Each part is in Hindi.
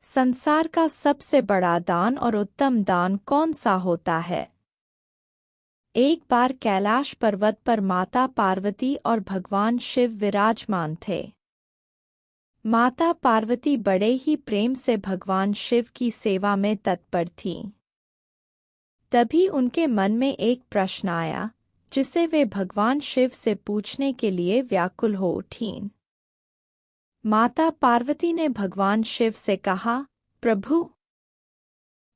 संसार का सबसे बड़ा दान और उत्तम दान कौन सा होता है? एक बार कैलाश पर्वत पर माता पार्वती और भगवान शिव विराजमान थे। माता पार्वती बड़े ही प्रेम से भगवान शिव की सेवा में तत्पर थीं। तभी उनके मन में एक प्रश्न आया, जिसे वे भगवान शिव से पूछने के लिए व्याकुल हो उठीं। माता पार्वती ने भगवान शिव से कहा, प्रभु,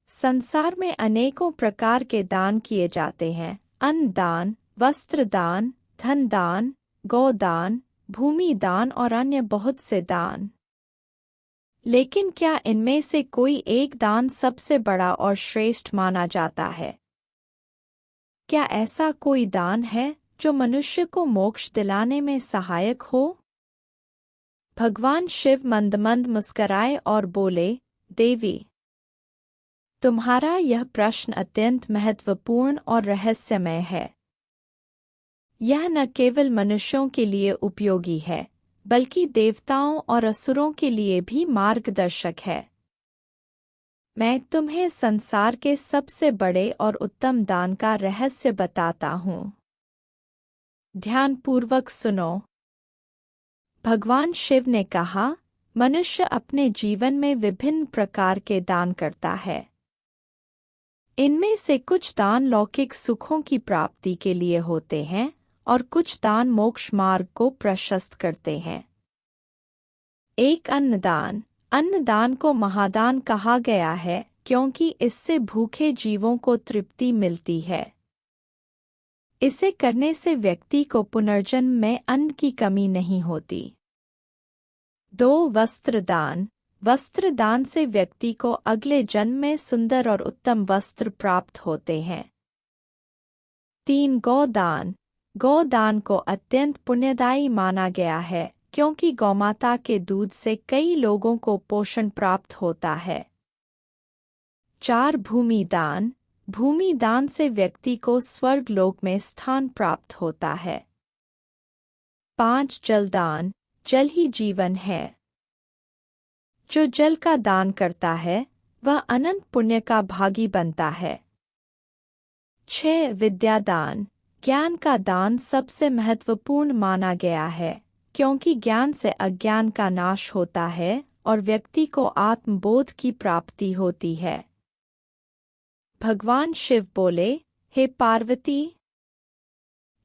संसार में अनेकों प्रकार के दान किए जाते हैं। अन्न दान, वस्त्र दान, धन दान, गोदान, भूमि दान और अन्य बहुत से दान। लेकिन क्या इनमें से कोई एक दान सबसे बड़ा और श्रेष्ठ माना जाता है? क्या ऐसा कोई दान है जो मनुष्य को मोक्ष दिलाने में सहायक हो? भगवान शिव मंद मुस्कराए और बोले, देवी, तुम्हारा यह प्रश्न अत्यंत महत्वपूर्ण और रहस्यमय है। यह न केवल मनुष्यों के लिए उपयोगी है, बल्कि देवताओं और असुरों के लिए भी मार्गदर्शक है। मैं तुम्हें संसार के सबसे बड़े और उत्तम दान का रहस्य बताता हूँ। ध्यानपूर्वक सुनो। भगवान शिव ने कहा, मनुष्य अपने जीवन में विभिन्न प्रकार के दान करता है। इनमें से कुछ दान लौकिक सुखों की प्राप्ति के लिए होते हैं और कुछ दान मोक्ष मार्ग को प्रशस्त करते हैं। एक अन्नदान। अन्नदान को महादान कहा गया है क्योंकि इससे भूखे जीवों को तृप्ति मिलती है। इसे करने से व्यक्ति को पुनर्जन्म में अन्न की कमी नहीं होती। 2. वस्त्रदान। वस्त्र दान से व्यक्ति को अगले जन्म में सुंदर और उत्तम वस्त्र प्राप्त होते हैं। 3. गोदान। गोदान को अत्यंत पुण्यदायी माना गया है क्योंकि गौमाता के दूध से कई लोगों को पोषण प्राप्त होता है। 4. भूमि दान। भूमि दान से व्यक्ति को स्वर्ग लोक में स्थान प्राप्त होता है। 5. जलदान। जल ही जीवन है। जो जल का दान करता है वह अनंत पुण्य का भागी बनता है। 6. विद्यादान। ज्ञान का दान सबसे महत्वपूर्ण माना गया है क्योंकि ज्ञान से अज्ञान का नाश होता है और व्यक्ति को आत्मबोध की प्राप्ति होती है। भगवान शिव बोले, हे पार्वती,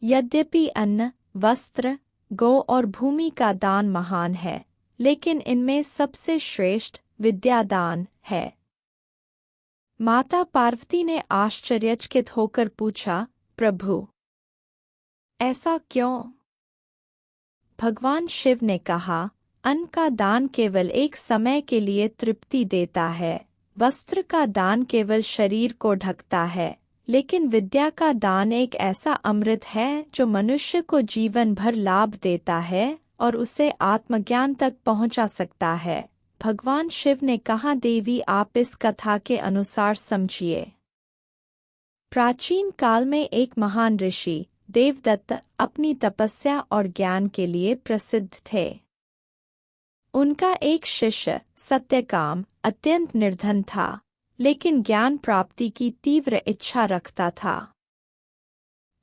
यद्यपि अन्न, वस्त्र, गौ और भूमि का दान महान है, लेकिन इनमें सबसे श्रेष्ठ विद्यादान है। माता पार्वती ने आश्चर्यचकित होकर पूछा, प्रभु, ऐसा क्यों? भगवान शिव ने कहा, अन्न का दान केवल एक समय के लिए तृप्ति देता है, वस्त्र का दान केवल शरीर को ढकता है, लेकिन विद्या का दान एक ऐसा अमृत है जो मनुष्य को जीवन भर लाभ देता है और उसे आत्मज्ञान तक पहुंचा सकता है। भगवान शिव ने कहा, देवी, आप इस कथा के अनुसार समझिए। प्राचीन काल में एक महान ऋषि देवदत्त अपनी तपस्या और ज्ञान के लिए प्रसिद्ध थे। उनका एक शिष्य सत्यकाम अत्यंत निर्धन था, लेकिन ज्ञान प्राप्ति की तीव्र इच्छा रखता था।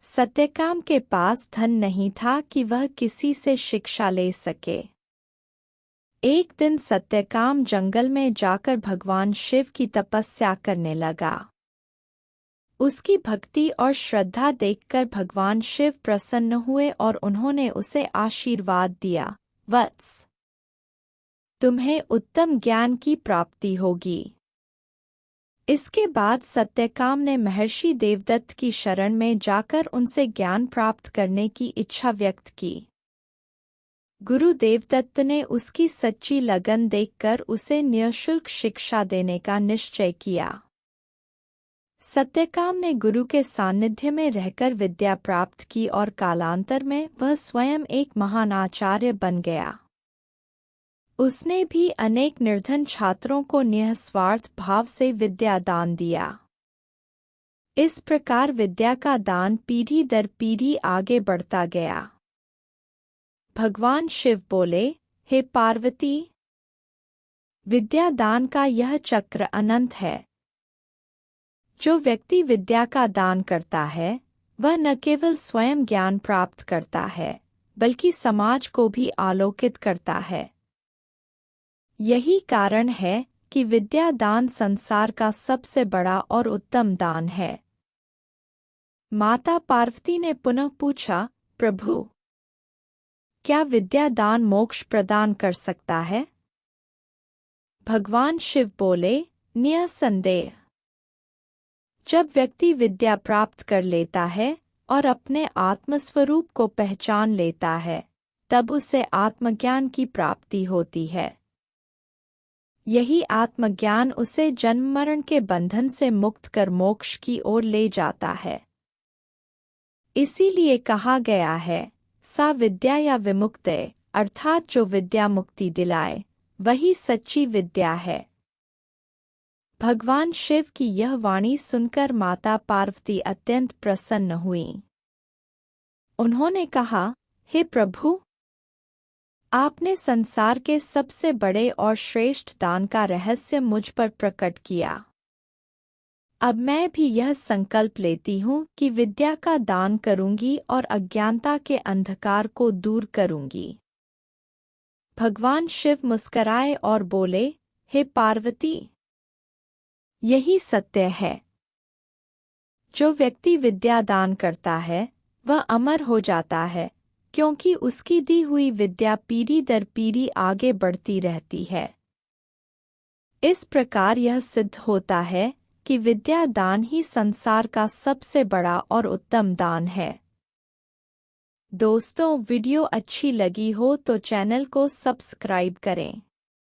सत्यकाम के पास धन नहीं था कि वह किसी से शिक्षा ले सके। एक दिन सत्यकाम जंगल में जाकर भगवान शिव की तपस्या करने लगा। उसकी भक्ति और श्रद्धा देखकर भगवान शिव प्रसन्न हुए और उन्होंने उसे आशीर्वाद दिया, वत्स, तुम्हें उत्तम ज्ञान की प्राप्ति होगी। इसके बाद सत्यकाम ने महर्षि देवदत्त की शरण में जाकर उनसे ज्ञान प्राप्त करने की इच्छा व्यक्त की। गुरु देवदत्त ने उसकी सच्ची लगन देखकर उसे निःशुल्क शिक्षा देने का निश्चय किया। सत्यकाम ने गुरु के सानिध्य में रहकर विद्या प्राप्त की और कालांतर में वह स्वयं एक महान आचार्य बन गया। उसने भी अनेक निर्धन छात्रों को निःस्वार्थ भाव से विद्या दान दिया। इस प्रकार विद्या का दान पीढ़ी दर पीढ़ी आगे बढ़ता गया। भगवान शिव बोले, हे पार्वती, विद्या दान का यह चक्र अनंत है। जो व्यक्ति विद्या का दान करता है वह न केवल स्वयं ज्ञान प्राप्त करता है बल्कि समाज को भी आलोकित करता है। यही कारण है कि विद्या दान संसार का सबसे बड़ा और उत्तम दान है। माता पार्वती ने पुनः पूछा, प्रभु, क्या विद्या दान मोक्ष प्रदान कर सकता है? भगवान शिव बोले, निसंदेह। जब व्यक्ति विद्या प्राप्त कर लेता है और अपने आत्मस्वरूप को पहचान लेता है, तब उसे आत्मज्ञान की प्राप्ति होती है। यही आत्मज्ञान उसे जन्म मरण के बंधन से मुक्त कर मोक्ष की ओर ले जाता है। इसीलिए कहा गया है, सा विद्या या विमुक्ते, अर्थात जो विद्या मुक्ति दिलाए वही सच्ची विद्या है। भगवान शिव की यह वाणी सुनकर माता पार्वती अत्यंत प्रसन्न हुईं। उन्होंने कहा, हे प्रभु, आपने संसार के सबसे बड़े और श्रेष्ठ दान का रहस्य मुझ पर प्रकट किया। अब मैं भी यह संकल्प लेती हूँ कि विद्या का दान करूँगी और अज्ञानता के अंधकार को दूर करूँगी। भगवान शिव मुस्कराए और बोले, हे पार्वती, यही सत्य है। जो व्यक्ति विद्या दान करता है वह अमर हो जाता है, क्योंकि उसकी दी हुई विद्या पीढ़ी दर पीढ़ी आगे बढ़ती रहती है। इस प्रकार यह सिद्ध होता है कि विद्या दान ही संसार का सबसे बड़ा और उत्तम दान है। दोस्तों, वीडियो अच्छी लगी हो तो चैनल को सब्सक्राइब करें।